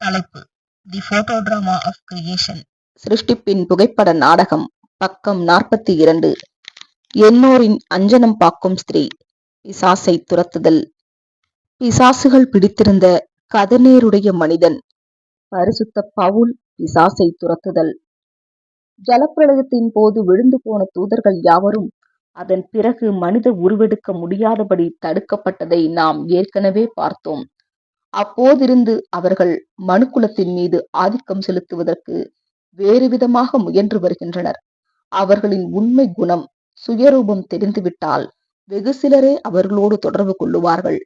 தலைப்பு தி போட்டோடிராமா of creation. சிருஷ்டிப்பின் புகைப்பட நாடகம். பக்கம் 42. எண்ணோரின் அஞ்சனம் பாக்கும் ஸ்திரீ. பிசாசை துரத்துதல். பிசாசுகள் பிடித்திருந்த கதநேருடைய மனிதன். பரிசுத்த பவுல் பிசாசை துரத்துதல். ஜலப்பிரளயத்தின் போது விழுந்து போன தூதர்கள் யாவரும் அதன் பிறகு மனித உருவெடுக்க முடியாதபடி தடுக்கப்பட்டதை நாம் ஏற்கனவே பார்த்தோம். அப்போதிருந்து அவர்கள் மனுக்குலத்தின் மீது ஆதிக்கம் செலுத்துவதற்கு வேறு விதமாக முயன்று வருகின்றனர். அவர்களின் உண்மை குணம் சுயரூபம் தெரிந்துவிட்டால் வெகு சிலரே அவர்களோடு தொடர்பு கொள்ளுவார்கள்.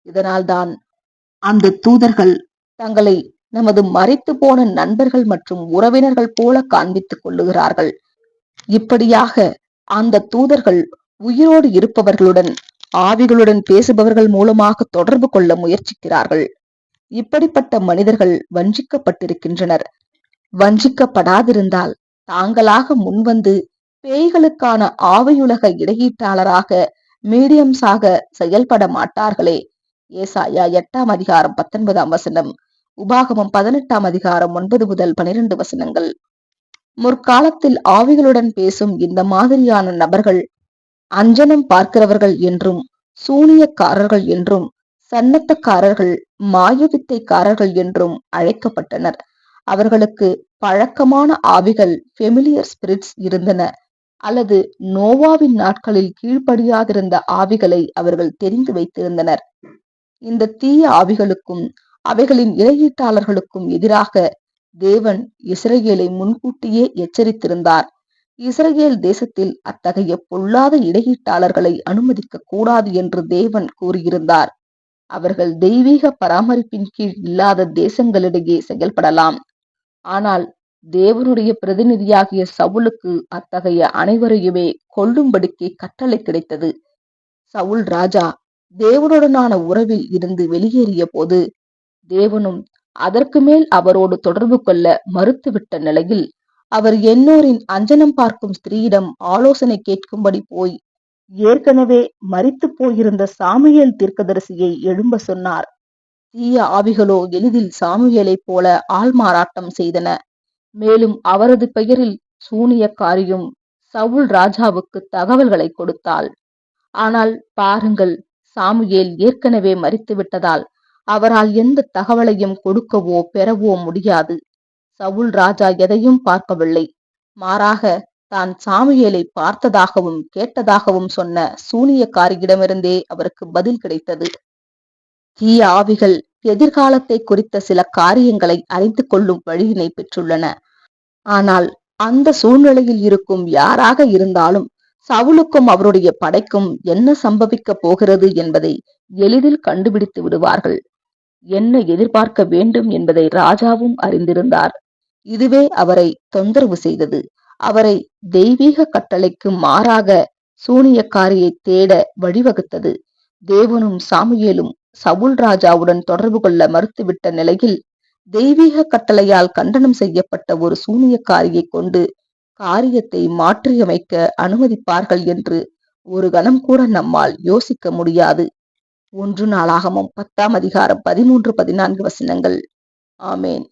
இதனால்தான் அந்த தூதர்கள் தங்களை நமது மறைத்து போன நண்பர்கள் மற்றும் உறவினர்கள் போல காண்பித்துக் கொள்ளுகிறார்கள். இப்படியாக அந்த தூதர்கள் உயிரோடு இருப்பவர்களுடன் ஆவிகளுடன் பேசுபவர்கள் மூலமாக தொடர்பு கொள்ள முயற்சிக்கிறார்கள். இப்படிப்பட்ட மனிதர்கள் வஞ்சிக்கப்பட்டிருக்கின்றனர். வஞ்சிக்கப்படாதிருந்தால் தாங்களாக முன்வந்து பேய்களுக்கான ஆவியுலக இடையீட்டாளராக மீடியம்ஸாக செயல்பட மாட்டார்களே. ஏசாயா 8ஆம் அதிகாரம் 19ஆம் வசனம், உபாகமம் 18ஆம் அதிகாரம் 9 முதல் 12 வசனங்கள். முற்காலத்தில் ஆவிகளுடன் பேசும் இந்த மாதிரியான நபர்கள் அஞ்சனம் பார்க்கிறவர்கள் என்றும் சூனியக்காரர்கள் என்றும் சன்னத்தக்காரர்கள் மாயவித்தைக்காரர்கள் என்றும் அழைக்கப்பட்டனர். அவர்களுக்கு பழக்கமான ஆவிகள் ஃபெமிலியர் ஸ்பிரிட்ஸ் இருந்தன, அல்லது நோவாவின் நாட்களில் கீழ்ப்படியாதிருந்த ஆவிகளை அவர்கள் தெரிந்து வைத்திருந்தனர். இந்த தீய ஆவிகளுக்கும் அவைகளின் இறையீட்டாளர்களுக்கும் எதிராக தேவன் இஸ்ரவேலை முன்கூட்டியே எச்சரித்திருந்தார். இஸ்ரவேல் தேசத்தில் அத்தகைய பொல்லாத இடையீட்டாளர்களை அனுமதிக்க கூடாது என்று தேவன் கூறியிருந்தார். அவர்கள் தெய்வீக பராமரிப்பின் கீழ் இல்லாத தேசங்களிடையே செயல்படலாம். ஆனால் தேவனுடைய பிரதிநிதியாகிய சவுலுக்கு அத்தகைய அனைவரையுமே கொல்லும்படிக்கு கட்டளை கிடைத்தது. சவுல் ராஜா தேவனுடனான உறவில் இருந்து வெளியேறிய போது தேவனும் அதற்கு மேல் அவரோடு தொடர்பு கொள்ள மறுத்துவிட்ட நிலையில் அவர் எண்ணோரின் அஞ்சனம் பார்க்கும் ஸ்திரீயிடம் ஆலோசனை கேட்கும்படி போய் ஏற்கனவே மரித்து போயிருந்த சாமுவேல் தீர்க்கதரிசியை எழும்ப சொன்னார். தீய ஆவிகளோ எளிதில் சாமுவேலை போல ஆள்மாறாட்டம் செய்தன. மேலும் அவரது பெயரில் சூனியக்காரியும் சவுல் ராஜாவுக்கு தகவல்களை கொடுத்தாள். ஆனால் பாருங்கள், சாமுவேல் ஏற்கனவே மரித்து விட்டதால் அவரால் எந்த தகவலையும் கொடுக்கவோ பெறவோ முடியாது. சவுல் ராஜா எதையும் பார்க்கவில்லை. மாறாக தான் சாமுவேலை பார்த்ததாகவும் கேட்டதாகவும் சொன்ன சூனியக்காரியிடமிருந்தே அவருக்கு பதில் கிடைத்தது. தீய ஆவிகள் எதிர்காலத்தை குறித்த சில காரியங்களை அறிந்து கொள்ளும் வழியினை பெற்றுள்ளன. ஆனால் அந்த சூழ்நிலையில் இருக்கும் யாராக இருந்தாலும் சவுலுக்கும் அவருடைய படைக்கும் என்ன சம்பவிக்க போகிறது என்பதை எளிதில் கண்டுபிடித்து விடுவார்கள். என்ன எதிர்பார்க்க வேண்டும் என்பதை ராஜாவும் அறிந்திருந்தார். இதுவே அவரை தொந்தரவு செய்தது. அவரை தெய்வீக கட்டளைக்கு மாறாக சூனியக்காரியை தேட வழிவகுத்தது. தேவனும் சாமுவேலும் சவுல் ராஜாவுடன் தொடர்பு கொள்ள மறுத்துவிட்ட நிலையில் தெய்வீக கட்டளையால் கண்டனம் செய்யப்பட்ட ஒரு சூனியக்காரியை கொண்டு காரியத்தை மாற்றியமைக்க அனுமதிப்பார்கள் என்று ஒரு கணம் கூட நம்மால் யோசிக்க முடியாது. 1 நாளாகமம் 10ஆம் அதிகாரம் 13-14 வசனங்கள். ஆமேன்.